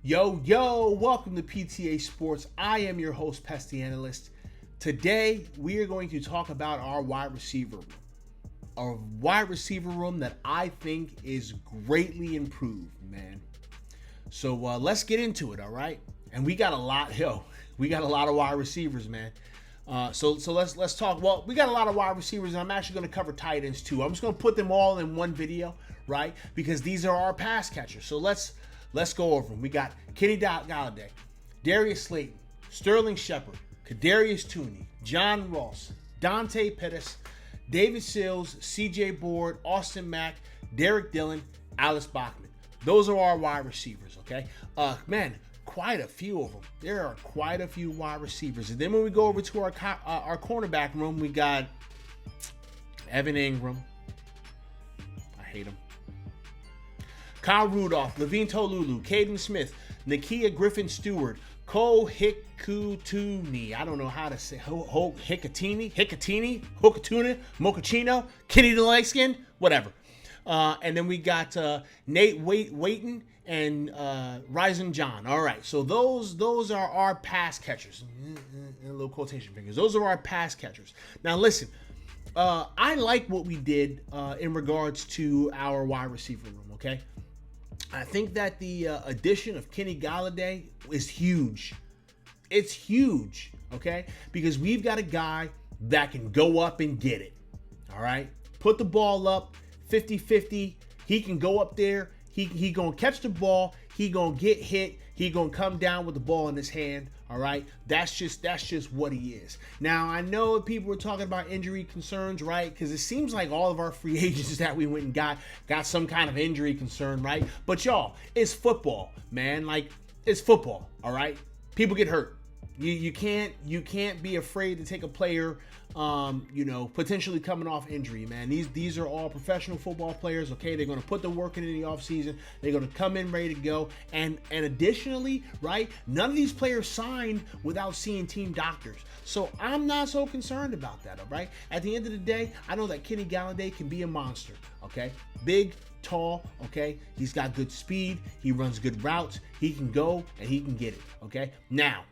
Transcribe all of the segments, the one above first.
Yo, welcome to PTA Sports. I am your host, Pesty Analyst. Today, we are going to talk about our wide receiver room. A wide receiver room that I think is greatly improved, man. So let's get into it, all right? And we got a lot of wide receivers, man. So let's talk. Well, we got a lot of wide receivers, and I'm actually going to cover tight ends too. I'm just going to put them all in one video, right? Because these are our pass catchers. So let's go over them. We got Kenny Golladay, Darius Slayton, Sterling Shepard, Kadarius Toney, John Ross, Dante Pettis, David Sills, C.J. Board, Austin Mack, Derek Dillon, Alice Bachman. Those are our wide receivers, okay? Man, quite a few of them. There are quite a few wide receivers. And then when we go over to our cornerback room, we got Evan Ingram. I hate him. Kyle Rudolph, Levine Tolulu, Caden Smith, Nakia Griffin-Stewart, Cole Hikutuni. I don't know how to say Hikatini, Mochaccino, Kenny the Light Skin, whatever. And then we got Nate Waiton and Ryzen John. All right, so those are our pass catchers. A little quotation fingers. Those are our pass catchers. Now listen, I like what we did in regards to our wide receiver room. Okay. I think that the addition of Kenny Golladay is huge. It's huge, okay? Because we've got a guy that can go up and get it, all right? Put the ball up 50-50. He can go up there. He going to catch the ball. He going to get hit. He going to come down with the ball in his hand, all right? That's just what he is. Now, I know people were talking about injury concerns, right? Because it seems like all of our free agents that we went and got some kind of injury concern, right? But y'all, it's football, man. Like, it's football, all right? People get hurt. You can't be afraid to take a player, potentially coming off injury, man. These are all professional football players, okay? They're going to put the work in the offseason. They're going to come in ready to go. And additionally, right, none of these players signed without seeing team doctors. So I'm not so concerned about that, all right? At the end of the day, I know that Kenny Golladay can be a monster, okay? Big, tall, okay? He's got good speed. He runs good routes. He can go and he can get it, okay? Now,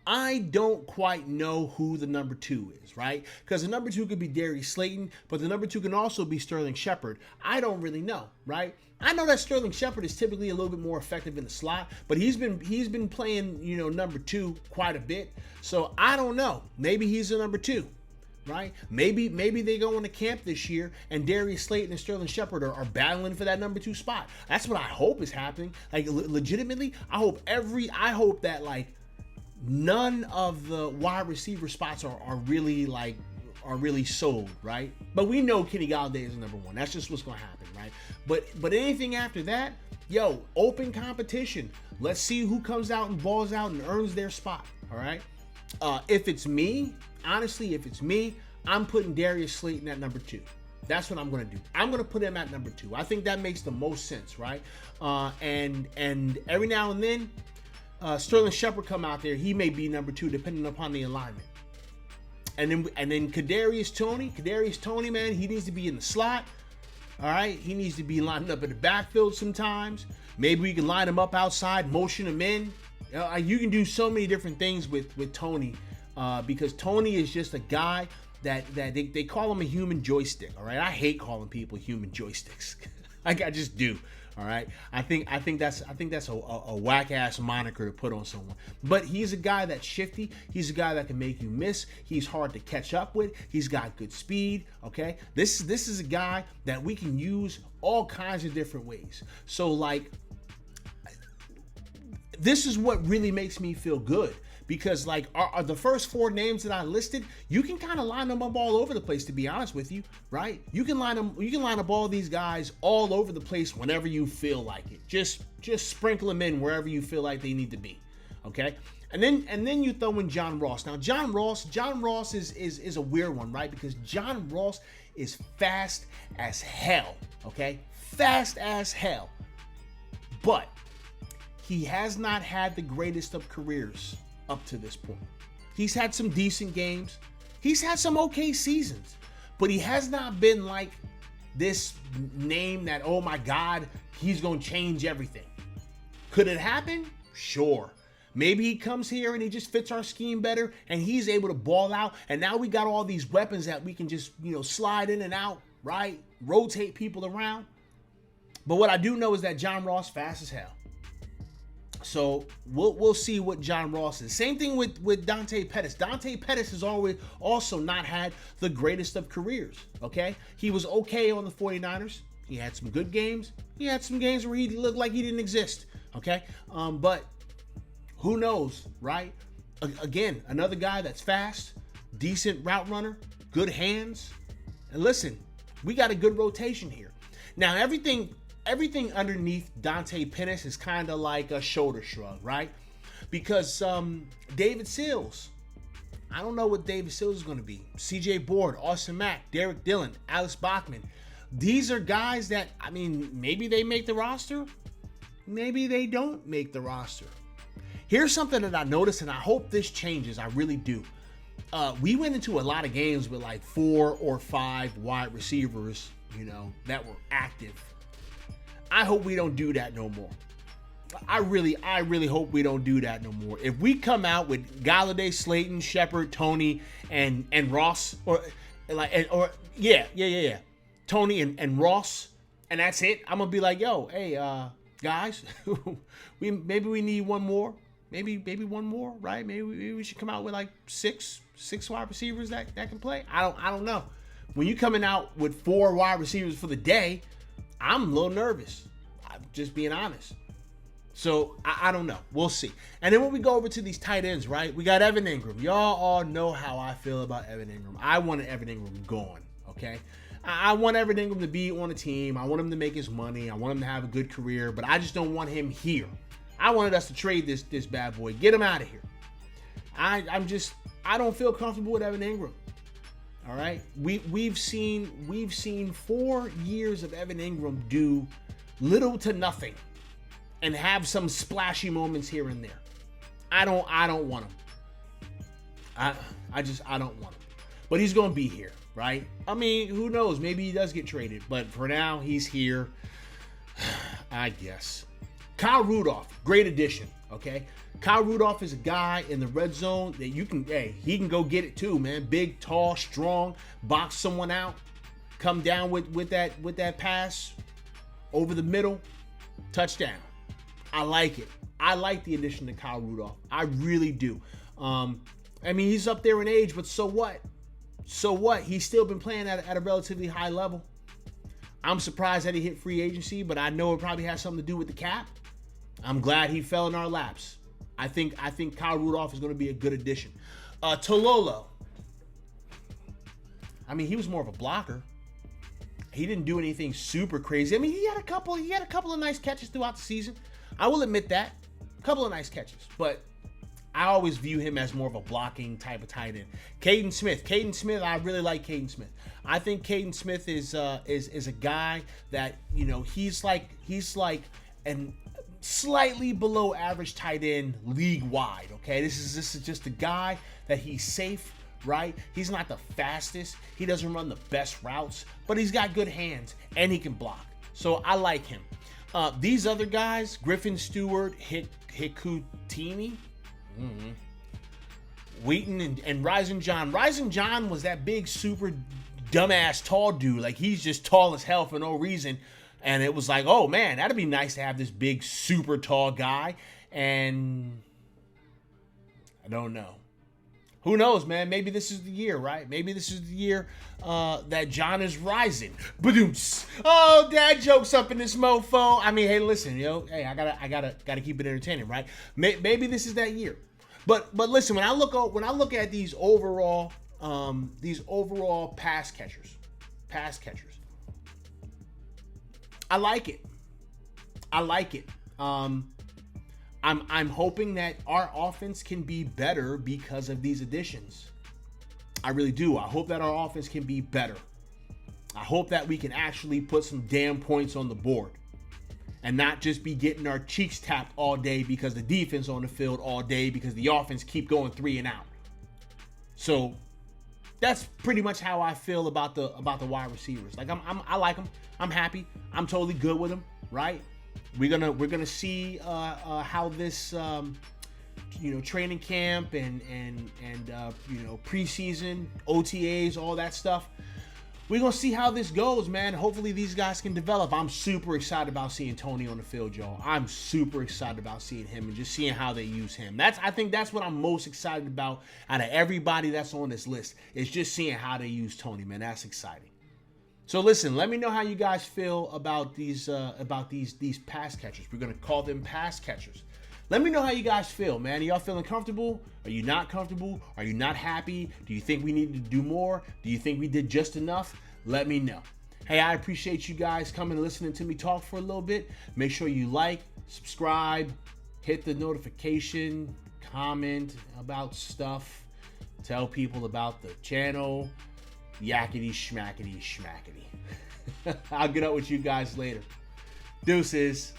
I don't quite know who the number 2 is, right? Because the number 2 could be Darius Slayton, but the number 2 can also be Sterling Shepard. I don't really know, right? I know that Sterling Shepard is typically a little bit more effective in the slot, but he's been playing, number 2 quite a bit. So I don't know. Maybe he's the number 2, right? Maybe they go into camp this year and Darius Slayton and Sterling Shepard are battling for that number 2 spot. That's what I hope is happening. Like legitimately, I hope that like none of the wide receiver spots are really sold, right? But we know Kenny Golladay is number 1. That's just what's gonna happen, right? But anything after that, open competition. Let's see who comes out and balls out and earns their spot. All right. If it's me, I'm putting Darius Slayton at number 2. That's what I'm going to do. I'm going to put him at number 2. I think that makes the most sense, right? And every now and then, Sterling Shepard come out there. He may be number 2 depending upon the alignment. And then Kadarius Toney, man, he needs to be in the slot. All right, he needs to be lined up in the backfield sometimes. Maybe we can line him up outside, motion him in. You can do so many different things with Toney because Toney is just a guy that they call him a human joystick. All right, I hate calling people human joysticks. I just do. All right, I think that's a whack ass moniker to put on someone. But he's a guy that's shifty. He's a guy that can make you miss. He's hard to catch up with. He's got good speed. Okay, this is a guy that we can use all kinds of different ways. So like, this is what really makes me feel good. Because like are the first 4 names that I listed, you can kind of line them up all over the place, to be honest with you, right? You can line up all these guys all over the place whenever you feel like it. Just sprinkle them in wherever you feel like they need to be. Okay? And then you throw in John Ross. Now John Ross is a weird one, right? Because John Ross is fast as hell, okay? Fast as hell. But he has not had the greatest of careers up to this point. He's had some decent games. He's had some okay seasons, but he has not been like this name that, oh my God, he's going to change everything. Could it happen? Sure. Maybe he comes here and he just fits our scheme better and he's able to ball out. And now we got all these weapons that we can just, slide in and out, right? Rotate people around. But what I do know is that John Ross fast as hell. So we'll see what John Ross is. Same thing with Dante Pettis. Dante Pettis has always also not had the greatest of careers, okay? He was okay on the 49ers. He had some good games. He had some games where he looked like he didn't exist, okay? But who knows, right? Again, another guy that's fast, decent route runner, good hands. And listen, we got a good rotation here. Now, everything underneath Dante Pettis is kind of like a shoulder shrug, right? Because David Sills, I don't know what David Sills is going to be. CJ Board, Austin Mack, Derek Dillon, Alex Bachman. These are guys that, maybe they make the roster. Maybe they don't make the roster. Here's something that I noticed, and I hope this changes. I really do. We went into a lot of games with like 4 or 5 wide receivers, that were active. I hope we don't do that no more. I really hope we don't do that no more. If we come out with Golladay, Slayton, Shepard, Tony, and Ross, Tony and Ross, and that's it, I'm gonna be like, yo, hey, guys, maybe we need one more. Maybe one more, right? Maybe we should come out with like six wide receivers that can play. I don't know. When you coming out with 4 wide receivers for the day, I'm a little nervous. I'm just being honest. So I don't know. We'll see. And then when we go over to these tight ends, right? We got Evan Ingram. Y'all all know how I feel about Evan Ingram. I wanted Evan Ingram gone. Okay. I want Evan Ingram to be on a team. I want him to make his money. I want him to have a good career, but I just don't want him here. I wanted us to trade this bad boy. Get him out of here. I don't feel comfortable with Evan Ingram. All right. We've seen 4 years of Evan Ingram do little to nothing and have some splashy moments here and there. I don't want him. I don't want him. But he's going to be here, right? Who knows? Maybe he does get traded, but for now he's here. I guess. Kyle Rudolph, great addition, okay? Kyle Rudolph is a guy in the red zone that he can go get it too, man. Big, tall, strong, box someone out, come down with that pass over the middle, touchdown. I like it. I like the addition to Kyle Rudolph. I really do. He's up there in age, but so what? So what? He's still been playing at a relatively high level. I'm surprised that he hit free agency, but I know it probably has something to do with the cap. I'm glad he fell in our laps. I think Kyle Rudolph is going to be a good addition. Tololo. He was more of a blocker. He didn't do anything super crazy. He had a couple of nice catches throughout the season. I will admit that. A couple of nice catches. But I always view him as more of a blocking type of tight end. Caden Smith, I really like Caden Smith. I think Caden Smith is a guy that, he's like an slightly below average tight end league wide. Okay, this is just a guy that he's safe, right? He's not the fastest. He doesn't run the best routes, but he's got good hands and he can block. So I like him. These other guys, Griffin Stewart, Hikutini, Wheaton, and Rising John. Rising John was that big, super dumbass tall dude. Like, he's just tall as hell for no reason. And it was like, oh man, that'd be nice to have this big, super tall guy. And I don't know. Who knows, man? Maybe this is the year, right? Maybe this is the year that John is rising. Ba-doom-ts. Oh, dad jokes up in this mofo. Hey, listen, hey, I gotta keep it entertaining, right? Maybe this is that year. But listen, when I look at these overall pass catchers, I like it. I'm hoping that our offense can be better because of these additions. I really do. I hope that our offense can be better. I hope that we can actually put some damn points on the board and not just be getting our cheeks tapped all day because the defense on the field all day because the offense keep going 3 and out. So that's pretty much how I feel about the wide receivers. Like I like them. I'm happy. I'm totally good with them, right? We're gonna see how this training camp and preseason OTAs, all that stuff. We're going to see how this goes, man. Hopefully these guys can develop. I'm super excited about seeing Tony on the field, y'all. I'm super excited about seeing him and just seeing how they use him. I think that's what I'm most excited about out of everybody that's on this list. Is just seeing how they use Tony, man. That's exciting. So listen, let me know how you guys feel about these pass catchers. We're going to call them pass catchers. Let me know how you guys feel, man. Are y'all feeling comfortable? Are you not comfortable? Are you not happy? Do you think we need to do more? Do you think we did just enough? Let me know. Hey, I appreciate you guys coming and listening to me talk for a little bit. Make sure you like, subscribe, hit the notification, comment about stuff, tell people about the channel, yakety schmackety schmackety. I'll get up with you guys later. Deuces.